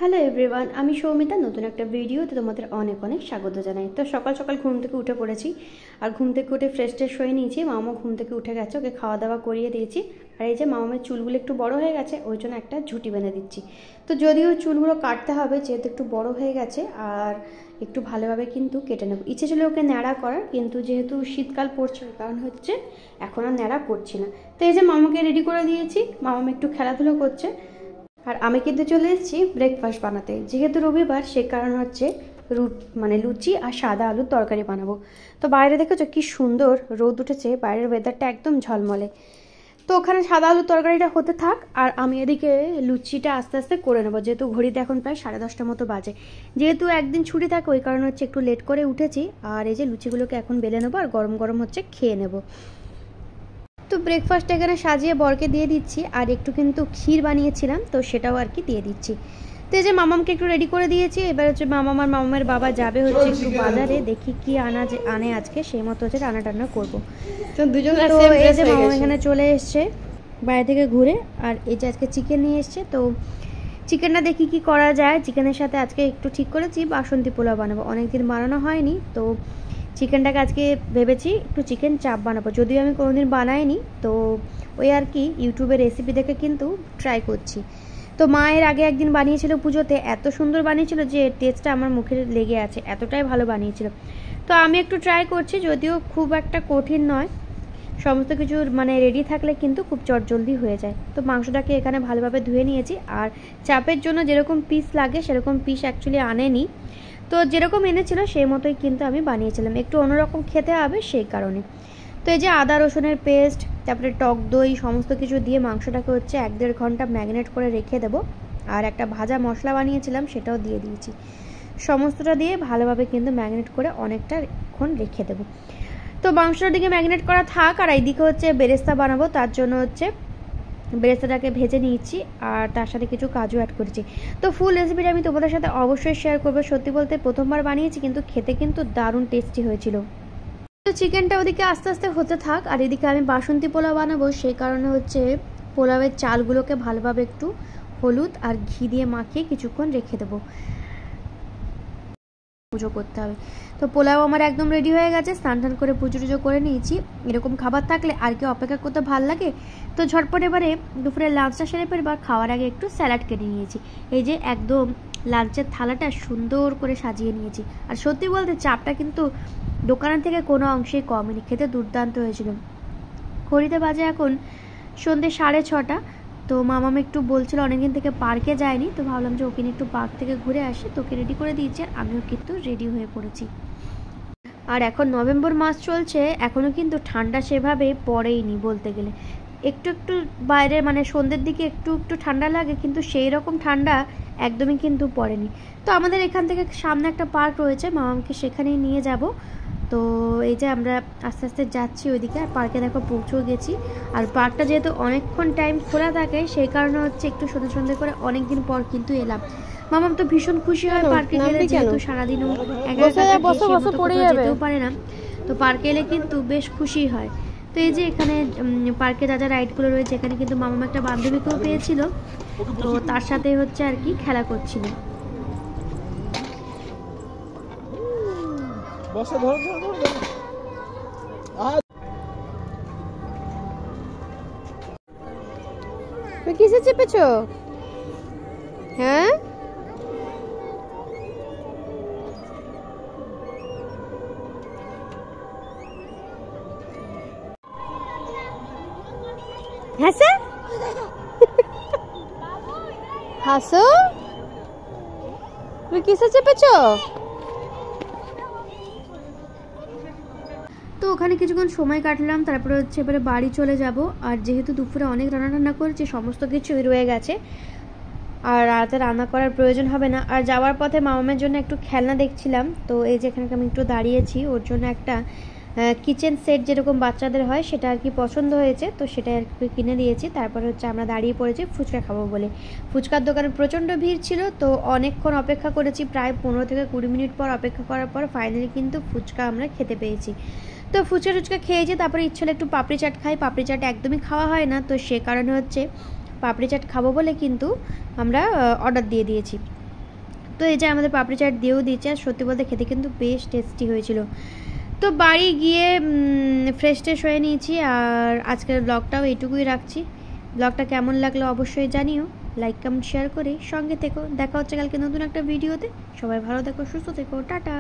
Hello everyone, আমি সৌমিতা। নতুন একটা ভিডিওতে তোমাদের অনেক অনেক স্বাগত জানাই। তো সকাল সকাল ঘুম থেকে উঠে পড়েছি, আর ঘুম থেকে উঠে ফ্রেশ ট্রেশ হয়ে নিয়েছি। মামা ঘুম থেকে উঠে গেছে, ওকে খাওয়া দাওয়া করিয়ে দিয়েছি। আর এই যে মামামের চুলগুলো একটু বড় হয়ে গেছে, ওই জন্য একটা ঝুঁটি বেঁধে দিচ্ছি। তো যদিও চুলগুলো কাটতে হবে, যেহেতু একটু বড় হয়ে গেছে, আর একটু ভালোভাবে কিন্তু কেটে নেবো। ইচ্ছে ছিল ওকে ন্যাড়া করার, কিন্তু যেহেতু শীতকাল পড়ছে, কারণ হচ্ছে এখন আর ন্যাড়া করছি না। তো এই যে মামাকে রেডি করে দিয়েছি, মামাম একটু খেলাধুলো করছে। আর আমি কিন্তু চলে এসেছি ব্রেকফাস্ট বানাতে। যেহেতু রবিবার, সে কারণ হচ্ছে লুচি আর সাদা আলুর তরকারি বানাবো। তো বাইরে দেখেছো কি সুন্দর রোদ উঠেছে, বাইরের ওয়েদারটা একদম ঝলমলে। তো ওখানে সাদা আলুর তরকারিটা হতে থাক, আর আমি এদিকে লুচিটা আস্তে আস্তে করে নেবো। যেহেতু ঘড়িতে এখন প্রায় 10:30 মতো বাজে, যেহেতু একদিন ছুটি থাকে, ওই কারণে হচ্ছে একটু লেট করে উঠেছি। আর এই যে লুচিগুলোকে এখন বেলে নেবো, আর গরম গরম হচ্ছে খেয়ে নেবো। তো ব্রেকফাস্ট এখানে সাজিয়ে বরকে দিয়ে দিচ্ছি, আর একটু কিন্তু ক্ষীর বানিয়েছিলাম, তো সেটাও আর কি দিয়ে দিচ্ছি। তো এই যে মামামকে একটু রেডি করে দিয়েছি। এবার হচ্ছে মামাম আর মামামের বাবা যাবে হচ্ছে একটু বাজারে, দেখি কি আনে আজকে, সেই মতো হচ্ছে রান্না টান্না করবো। তো এই যে মামাম এখানে চলে এসছে বাইরে থেকে ঘুরে, আর এই যে আজকে চিকেন নিয়ে এসছে। তো চিকেনটা দেখি কি করা যায়। চিকেনের সাথে আজকে একটু ঠিক করেছি বাসন্তী পোলাও বানাবো, অনেকদিন বানানো হয়নি। তো চিকেনটাকে আজকে ভেবেছি একটু চিকেন চাপ বানাবো, যদিও আমি কোনোদিন বানাইনি। তো ওই আর কি ইউটিউবের রেসিপি দেখে কিন্তু ট্রাই করছি। তো মায়ের আগে একদিন বানিয়েছিল পুজোতে, এত সুন্দর বানিয়েছিল যে টেস্টটা আমার মুখে লেগে আছে, এতটাই ভালো বানিয়েছিল। তো আমি একটু ট্রাই করছি, যদিও খুব একটা কঠিন নয়। সমস্ত কিছু রেডি থাকলে কিন্তু খুব চটজলদি হয়ে যায়। তো মাংসটাকে এখানে ভালোভাবে ধুয়ে নিয়েছি, আর চাপের জন্য যেরকম পিস লাগে সেরকম পিস অ্যাকচুয়ালি আনেনি। তো যেরকম এনেছিল সেই মতোই কিন্তু আমি বানিয়েছিলাম, একটু অন্যরকম খেতে হবে সেই কারণে। তো এই যে আদা রসুনের পেস্ট, তারপরে টক দই, সমস্ত কিছু দিয়ে মাংসটাকে হচ্ছে 1-1.5 ঘন্টা ম্যারিনেট করে রেখে দেবো। আর একটা ভাজা মশলা বানিয়েছিলাম, সেটাও দিয়ে দিয়েছি। সমস্তটা দিয়ে ভালোভাবে কিন্তু ম্যারিনেট করে অনেকটাক্ষণ রেখে দেবো। তো মাংসটার দিকে ম্যারিনেট করা থাক, আর এইদিকে হচ্ছে বেরেস্তা বানাবো। তার জন্য হচ্ছে বেরেস্তাটাকে ভেজে নিয়েছি, আর তার সাথে কিছু কাজু অ্যাড করেছি। তো ফুল রেসিপিটা আমি তোমাদের সাথে অবশ্যই শেয়ার করবো। সত্যি বলতে প্রথমবার বানিয়েছি, কিন্তু খেতে কিন্তু দারুণ টেস্টি হয়েছিল। তো চিকেনটা ওদিকে আস্তে আস্তে হতে থাক, আর এদিকে আমি বাসন্তী পোলাও বানাবো। সেই কারণে হচ্ছে পোলাওয়ের চালগুলোকে ভালোভাবে একটু হলুদ আর ঘি দিয়ে মাখিয়ে কিছুক্ষণ রেখে দেবো, পুজো করতে হবে। তো পোলাও আমার একদম রেডি হয়ে গেছে, স্নান টান করে পুজো টুজো করে নিয়েছি। এরকম খাবার থাকলে আর কি অপেক্ষা করতে ভালো লাগে। তো ঝটপট এবারে দুপুরে লাঞ্চটা সেরে ফেলবার, খাওয়ার আগে একটু স্যালাড কেটে নিয়েছি। এই যে একদম লাঞ্চের থালাটা সুন্দর করে সাজিয়ে নিয়েছি। আর সত্যি বলতে চাপটা কিন্তু দোকানের থেকে কোনো অংশেই কমেনি, খেতে দুর্দান্ত হয়েছিল। ঘড়িতে বাজে এখন সন্ধ্যে 6:30। তো মামাম একটু বলছিল অনেকদিন থেকে পার্কে যায়নি, তো ভাবলাম যে ওকে একটু পার্ক থেকে ঘুরে আসি। তোকে রেডি করে দিয়েছি, আর আমিও কিন্তু রেডি হয়ে পড়েছি। আর এখন নভেম্বর মাস চলছে, এখনও কিন্তু ঠান্ডা সেভাবে পড়েইনি বলতে গেলে। একটু একটু বাইরে সন্ধ্যের দিকে একটু একটু ঠান্ডা লাগে, কিন্তু সেই রকম ঠান্ডা একদমই কিন্তু পড়েনি। তো আমাদের এখান থেকে সামনে একটা পার্ক রয়েছে, মামামকে সেখানেই নিয়ে যাব। তো এই যে আমরা আস্তে আস্তে যাচ্ছি ওইদিকে, আর পার্কে দেখো পৌঁছেও গেছি। আর পার্কটা যেহেতু অনেকক্ষণ টাইম খোলা থাকে, সেই কারণে হচ্ছে একটু সন্ধে সন্ধে করে অনেকদিন পর কিন্তু এলাম। মামাম তো ভীষণ খুশি হয় পার্কে গেলে, যেহেতু সারাদিনও যেতেও পারে না। তো পার্কে এলে কিন্তু বেশ খুশি হয়। তো এই যে এখানে পার্কে যা যা রাইডগুলো রয়েছে, এখানে কিন্তু মামাম একটা বান্ধবীকেও পেয়েছিল, তো তার সাথে হচ্ছে আর কি খেলা করছিল। কিসে চেপেছো? হ্যাঁ, হাসো হাসো, তুমি কিসে চেপেছো? তো ওখানে কিছুক্ষণ সময় কাটলাম, তারপরে হচ্ছে এবারে বাড়ি চলে যাব। আর যেহেতু দুপুরে অনেক রান্না করেছি, সমস্ত কিছুই রয়ে গেছে, আর রাতে রান্না করার প্রয়োজন হবে না। আর যাওয়ার পথে মামামের জন্য একটু খেলনা দেখছিলাম। তো এই যেখানে আমি একটু দাঁড়িয়েছি, ওর জন্য একটা কিচেন সেট যেরকম বাচ্চাদের হয়, সেটা আর কি পছন্দ হয়েছে, তো সেটা আর কি কিনে দিয়েছি। তারপরে হচ্ছে আমরা দাঁড়িয়ে পড়েছি ফুচকা খাবো বলে। ফুচকার দোকানে প্রচণ্ড ভিড় ছিল, তো অনেকক্ষণ অপেক্ষা করেছি, প্রায় 15 থেকে 20 মিনিট পর অপেক্ষা করার পর ফাইনালি কিন্তু ফুচকা আমরা খেতে পেয়েছি। তো ফুচকা টুচকা খেয়েছি, তারপরে ইচ্ছে হলো একটু পাপড়ি চাট খাই। পাপড়ি চাট একদমই খাওয়া হয় না, তো সে কারণে হচ্ছে পাপড়ি চাট খাবো বলে কিন্তু আমরা অর্ডার দিয়ে দিয়েছি। তো এই যে আমাদের পাপড়ি চাট দিয়েও দিয়েছে, আর সত্যি বলতে খেতে কিন্তু বেশ টেস্টি হয়েছিল। তো বাড়ি গিয়ে ফ্রেশ ট্রেশ হয়ে নিয়েছি, আর আজকের ব্লগটাও এইটুকুই রাখছি। ব্লগটা কেমন লাগলো অবশ্যই জানিও, লাইক কমেন্ট শেয়ার করে সঙ্গে থেকো। দেখা হচ্ছে কালকে নতুন একটা ভিডিওতে। সবাই ভালো থেকো, সুস্থ থেকো, টাটা।